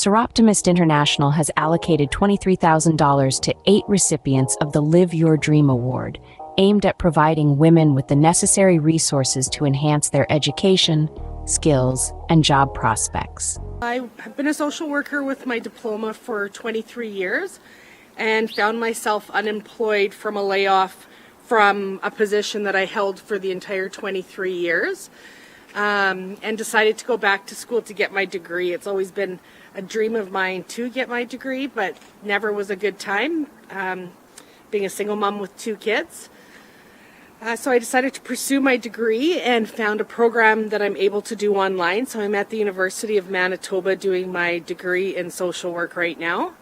Soroptimist International has allocated $23,000 to 8 recipients of the Live Your Dream Award, aimed at providing women with the necessary resources to enhance their education, skills, and job prospects. I have been a social worker with my diploma for 23 years and found myself unemployed from a layoff from a position that I held for the entire 23 years. And decided to go back to school to get my degree. It's always been a dream of mine to get my degree, but never was a good time, being a single mom with 2 kids. So I decided to pursue my degree and found a program that I'm able to do online. So I'm at the University of Manitoba doing my degree in social work right now.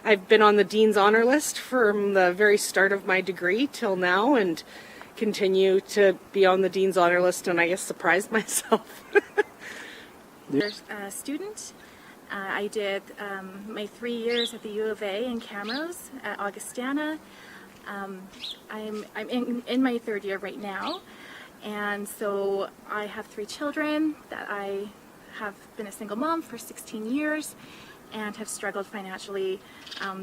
I've been on the Dean's Honor List from the very start of my degree till now and continue to be on the Dean's Honor List, and I guess surprised myself. A student. I did my 3 years at the U of A in Camrose at Augustana. I'm in my 3rd year right now, and so I have 3 children that I have been a single mom for 16 years and have struggled financially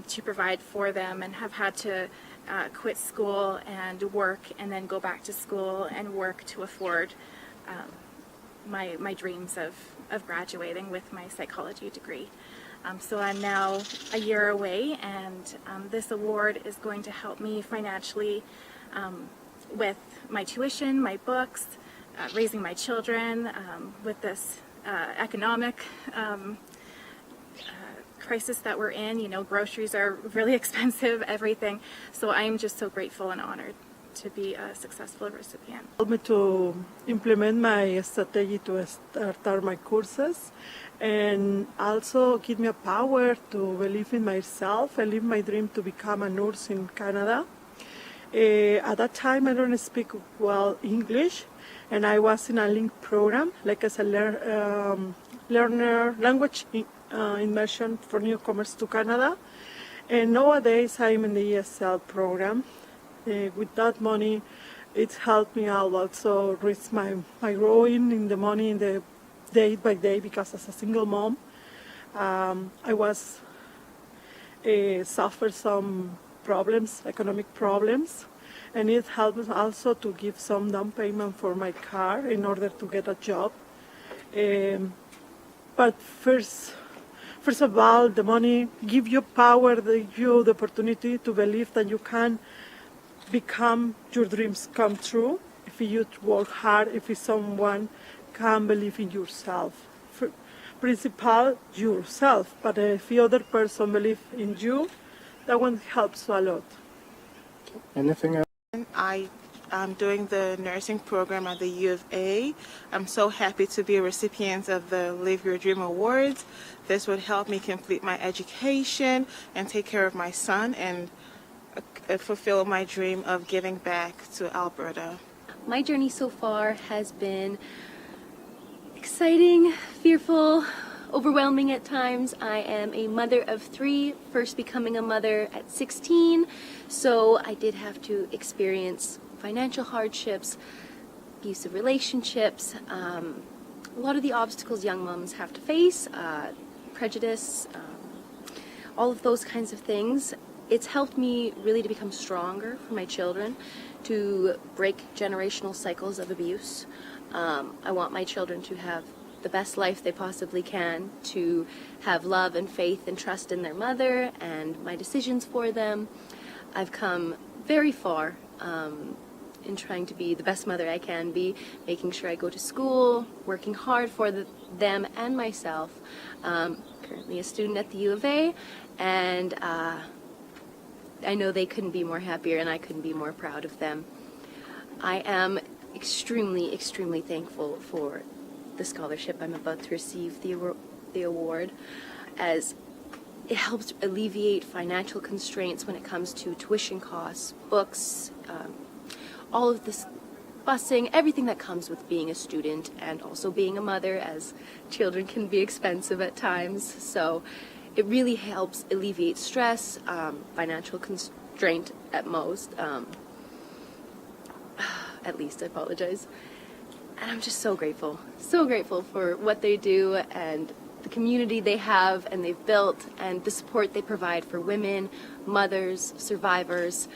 to provide for them, and have had to quit school and work and then go back to school and work to afford my dreams of graduating with my psychology degree. So I'm now a year away, and this award is going to help me financially with my tuition, my books, raising my children, with this economic crisis that we're in. You know, groceries are really expensive, everything. So I'm just so grateful and honored to be a successful recipient. Helped me to implement my strategy to start my courses, and also give me a power to believe in myself and live my dream to become a nurse in Canada. At that time I don't speak well English, and I was in a link program, like as a learner language immersion for newcomers to Canada. And nowadays I'm in the ESL program. With that money, it helped me out also reach my growing in the money in the day by day, because as a single mom, I was suffered some problems, economic problems, and it helped also to give some down payment for my car in order to get a job. But first of all, the money give you power, give you the opportunity to believe that you can become your dreams come true if you work hard, if someone can believe in yourself. Principal yourself, but if the other person believe in you, that one helps a lot. Anything else? I'm doing the nursing program at the U of A. I'm so happy to be a recipient of the Live Your Dream Awards. This would help me complete my education and take care of my son and fulfill my dream of giving back to Alberta. My journey so far has been exciting, fearful, overwhelming at times. I am a mother of 3, first becoming a mother at 16, so I did have to experience financial hardships, abusive relationships, a lot of the obstacles young moms have to face, prejudice, all of those kinds of things. It's helped me really to become stronger for my children, to break generational cycles of abuse. I want my children to have the best life they possibly can, to have love and faith and trust in their mother and my decisions for them. I've come very far in trying to be the best mother I can be, making sure I go to school, working hard for them and myself. Currently a student at the U of A, and I know they couldn't be more happier, and I couldn't be more proud of them. I am extremely, extremely thankful for the scholarship I'm about to receive, the award, as it helps alleviate financial constraints when it comes to tuition costs, books, all of this busing, everything that comes with being a student and also being a mother, as children can be expensive at times. So it really helps alleviate stress, financial constraint at most, at least, I apologize. And I'm just so grateful for what they do and the community they have and they've built and the support they provide for women, mothers, survivors.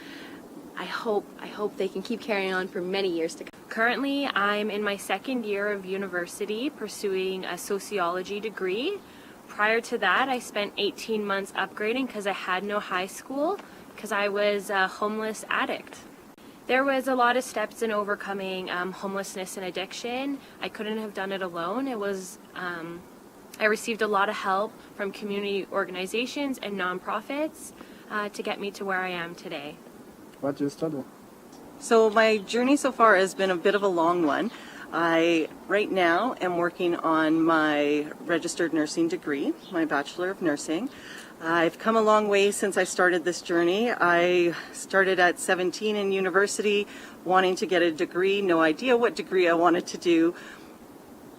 I hope they can keep carrying on for many years to come. Currently, I'm in my second year of university pursuing a sociology degree. Prior to that, I spent 18 months upgrading because I had no high school because I was a homeless addict. There was a lot of steps in overcoming homelessness and addiction. I couldn't have done it alone. I received a lot of help from community organizations and nonprofits to get me to where I am today. What do you study? So my journey so far has been a bit of a long one. I right now am working on my registered nursing degree, my Bachelor of Nursing. I've come a long way since I started this journey. I started at 17 in university, wanting to get a degree, no idea what degree I wanted to do.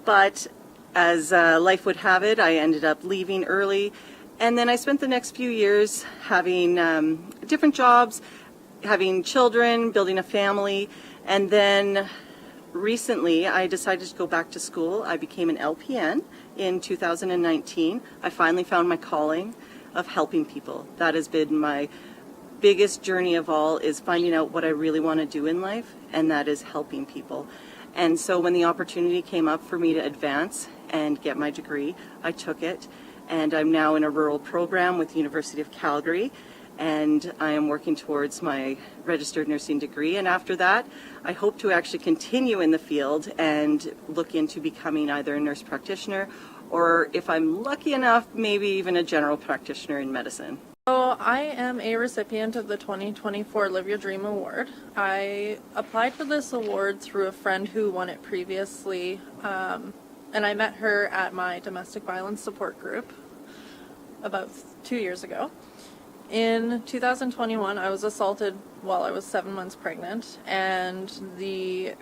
But as life would have it, I ended up leaving early. And then I spent the next few years having different jobs, having children, building a family. And then recently I decided to go back to school. I became an LPN in 2019. I finally found my calling of helping people. That has been my biggest journey of all, is finding out what I really want to do in life, and that is helping people. And so when the opportunity came up for me to advance and get my degree, I took it, and I'm now in a rural program with the University of Calgary, and I am working towards my registered nursing degree. And after that, I hope to actually continue in the field and look into becoming either a nurse practitioner or, if I'm lucky enough, maybe even a general practitioner in medicine. So I am a recipient of the 2024 Live Your Dream Award. I applied for this award through a friend who won it previously, and I met her at my domestic violence support group about 2 years ago. In 2021, I was assaulted while I was 7 months pregnant, and the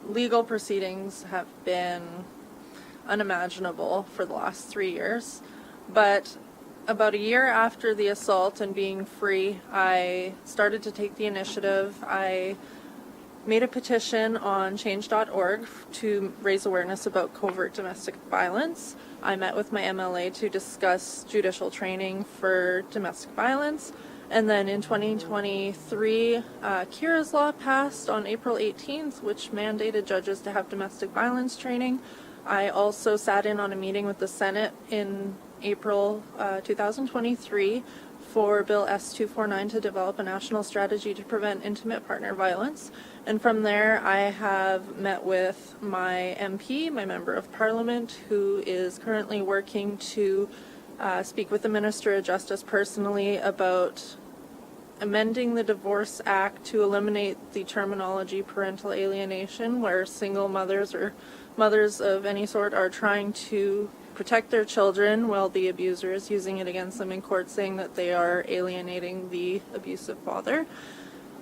legal proceedings have been unimaginable for the last 3 years. But about a year after the assault and being free, I started to take the initiative. I made a petition on change.org to raise awareness about covert domestic violence. I met with my MLA to discuss judicial training for domestic violence. And then in 2023, Kira's Law passed on April 18th, which mandated judges to have domestic violence training. I also sat in on a meeting with the Senate in April 2023 for Bill S-249 to develop a national strategy to prevent intimate partner violence. And from there, I have met with my MP, my Member of Parliament, who is currently working to speak with the Minister of Justice personally about amending the Divorce Act to eliminate the terminology parental alienation, where single mothers or mothers of any sort are trying to protect their children while the abuser is using it against them in court, saying that they are alienating the abusive father.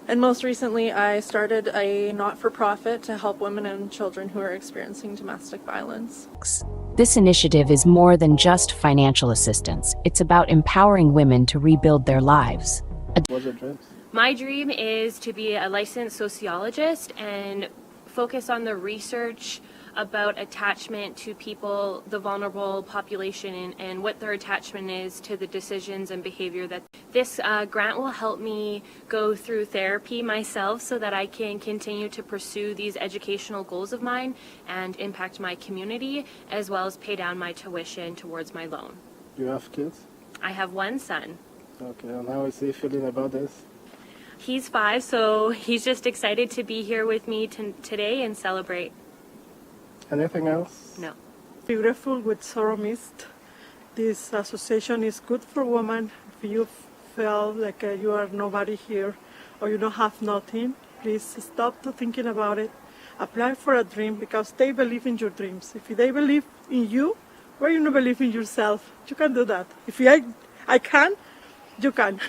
And most recently, I started a not-for-profit to help women and children who are experiencing domestic violence. This initiative is more than just financial assistance. It's about empowering women to rebuild their lives. What's your dreams? My dream is to be a licensed sociologist and focus on the research about attachment to people, the vulnerable population, and what their attachment is to the decisions and behavior. That this grant will help me go through therapy myself so that I can continue to pursue these educational goals of mine and impact my community, as well as pay down my tuition towards my loan. You have kids? I have one son. Okay, and how is he feeling about this? He's 5, so he's just excited to be here with me today and celebrate. Anything else? No. Beautiful with Soroptimist. This association is good for women. If you feel like you are nobody here or you don't have nothing, please stop to thinking about it. Apply for a dream because they believe in your dreams. If they believe in you, why you not believe in yourself? You can do that. If I can, you can.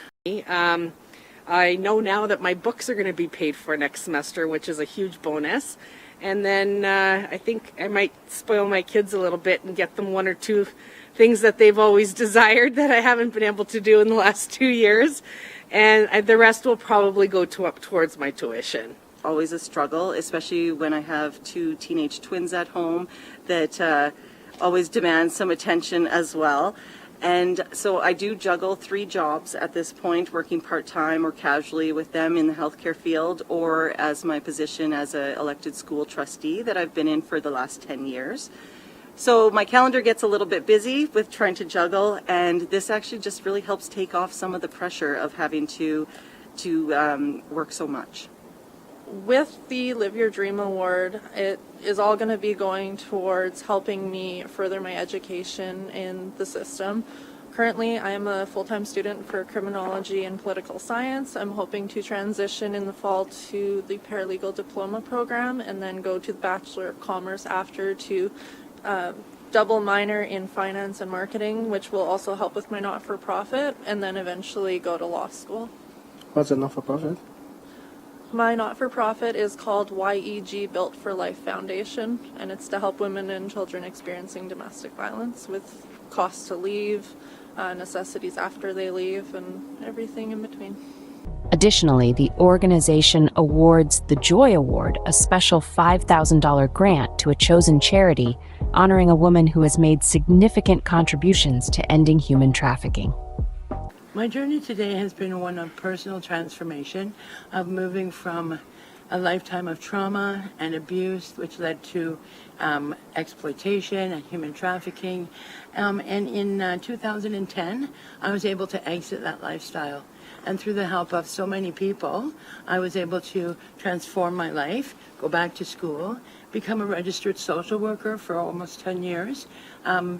I know now that my books are going to be paid for next semester, which is a huge bonus. And then I think I might spoil my kids a little bit and get them 1 or 2 things that they've always desired that I haven't been able to do in the last 2 years. And the rest will probably go up towards my tuition. always a struggle, especially when I have 2 teenage twins at home that always demand some attention as well. And so I do juggle 3 jobs at this point, working part-time or casually with them in the healthcare field, or as my position as an elected school trustee that I've been in for the last 10 years. So my calendar gets a little bit busy with trying to juggle, and this actually just really helps take off some of the pressure of having to work so much. With the Live Your Dream Award, it is all going to be going towards helping me further my education in the system. Currently, I am a full-time student for criminology and political science. I'm hoping to transition in the fall to the paralegal diploma program and then go to the Bachelor of Commerce after to double minor in finance and marketing, which will also help with my not-for-profit, and then eventually go to law school. What's a not-for-profit? My not-for-profit is called YEG Built for Life Foundation, and it's to help women and children experiencing domestic violence with costs to leave, necessities after they leave, and everything in between. Additionally, the organization awards the Joy Award, a special $5,000 grant to a chosen charity honoring a woman who has made significant contributions to ending human trafficking. My journey today has been one of personal transformation, of moving from a lifetime of trauma and abuse, which led to exploitation and human trafficking. And in 2010, I was able to exit that lifestyle. And through the help of so many people, I was able to transform my life, go back to school, become a registered social worker for almost 10 years, and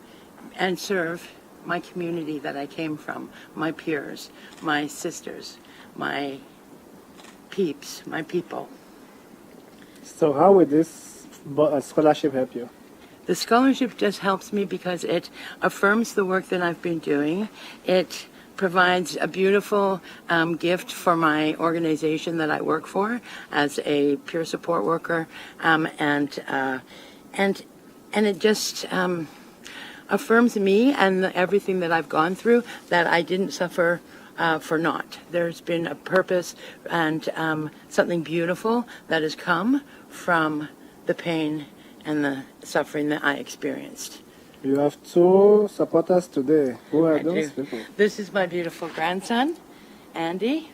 serve my community that I came from, my peers, my sisters, my peeps, my people. So how would this scholarship help you? The scholarship just helps me because it affirms the work that I've been doing. It provides a beautiful gift for my organization that I work for as a peer support worker, and it just affirms me and everything that I've gone through, that I didn't suffer for naught. There's been a purpose and something beautiful that has come from the pain and the suffering that I experienced. You have 2 supporters today. Who are I those do. people? This is my beautiful grandson, Andy,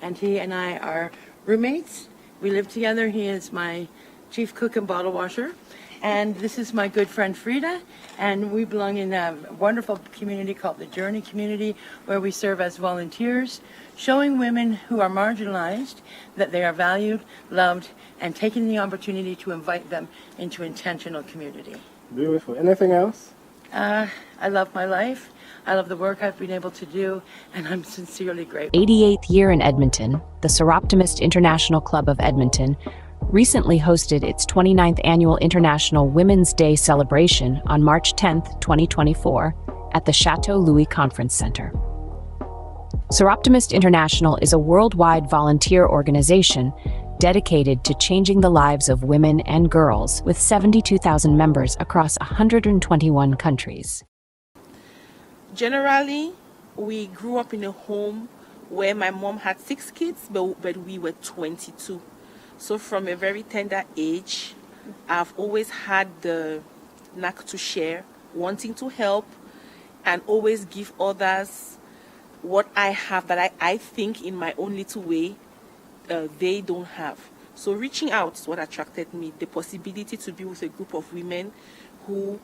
and he and I are roommates. We live together. He is my chief cook and bottle washer. And this is my good friend Frida, and we belong in a wonderful community called the Journey Community, where we serve as volunteers, showing women who are marginalized that they are valued, loved, and taking the opportunity to invite them into intentional community. Beautiful. Anything else? I love my life. I love the work I've been able to do, and I'm sincerely grateful. 88th year in Edmonton, the Soroptimist International Club of Edmonton recently hosted its 29th annual International Women's Day celebration on March 10, 2024, at the Chateau Louis Conference Center. Soroptimist International is a worldwide volunteer organization dedicated to changing the lives of women and girls, with 72,000 members across 121 countries. Generally, we grew up in a home where my mom had 6 kids, but we were 22. So from a very tender age, I've always had the knack to share, wanting to help, and always give others what I have that I think in my own little way they don't have. So reaching out is what attracted me, the possibility to be with a group of women who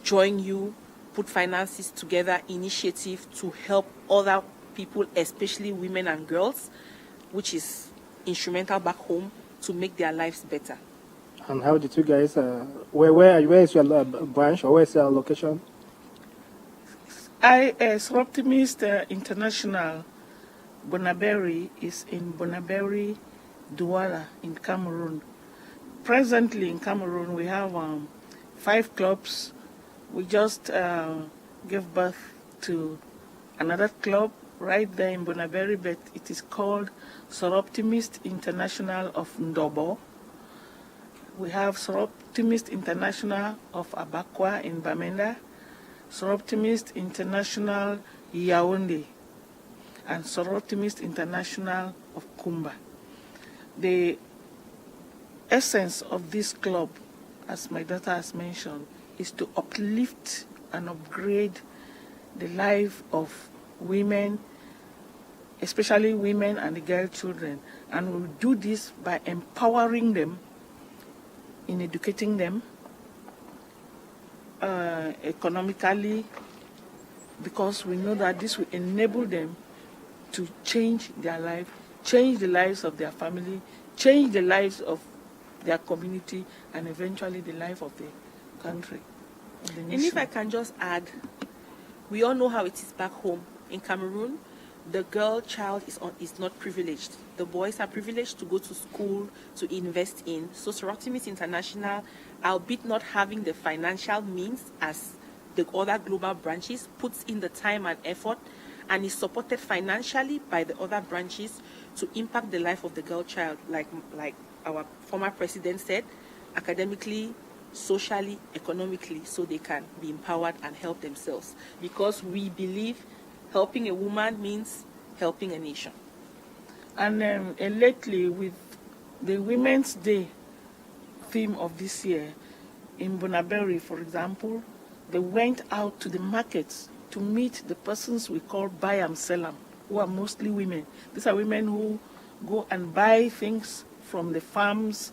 join you, put finances together, initiative to help other people, especially women and girls, which is instrumental back home to make their lives better. And how did you guys, where is your branch, or where is your location? Soroptimist International Bonaberi is in Bonaberi, Douala in Cameroon. Presently in Cameroon we have 5 clubs. We just gave birth to another club right there in Bonaberi, but it is called Soroptimist International of Ndobo. We have Soroptimist International of Abakwa in Bamenda, Soroptimist International Yaoundé, and Soroptimist International of Kumba. The essence of this club, as my daughter has mentioned, is to uplift and upgrade the life of women, especially women and the girl children. And we'll do this by empowering them, in educating them economically, because we know that this will enable them to change their life, change the lives of their family, change the lives of their community, and eventually the life of the country. Of the And nation. if I can just add, we all know how it is back home in Cameroon. The girl child is not privileged. The boys are privileged to go to school, to invest in. So Soroptimist International, albeit not having the financial means as the other global branches, puts in the time and effort and is supported financially by the other branches to impact the life of the girl child, like our former president said, academically, socially, economically, so they can be empowered and help themselves. Because we believe helping a woman means helping a nation. And lately, with the Women's Day theme of this year, in Bonaberi, for example, they went out to the markets to meet the persons we call buy and sell 'em, who are mostly women. These are women who go and buy things from the farms.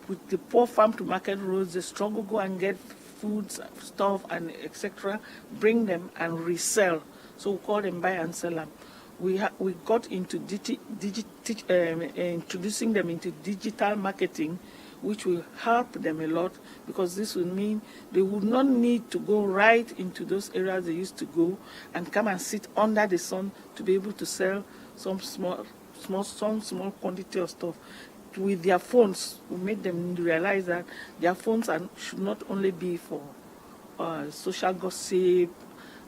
With the poor farm to market roads, they struggle, go and get foods, stuff, and etc., bring them and resell. So we call them buy and sell 'em. We got into introducing them into digital marketing, which will help them a lot, because this will mean they would not need to go right into those areas they used to go and come and sit under the sun to be able to sell some small quantity of stuff. With their phones, we made them realize that their phones should not only be for social gossip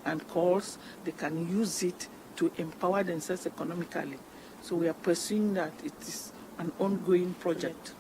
and calls. They can use it to empower themselves economically. So we are pursuing that. It is an ongoing project.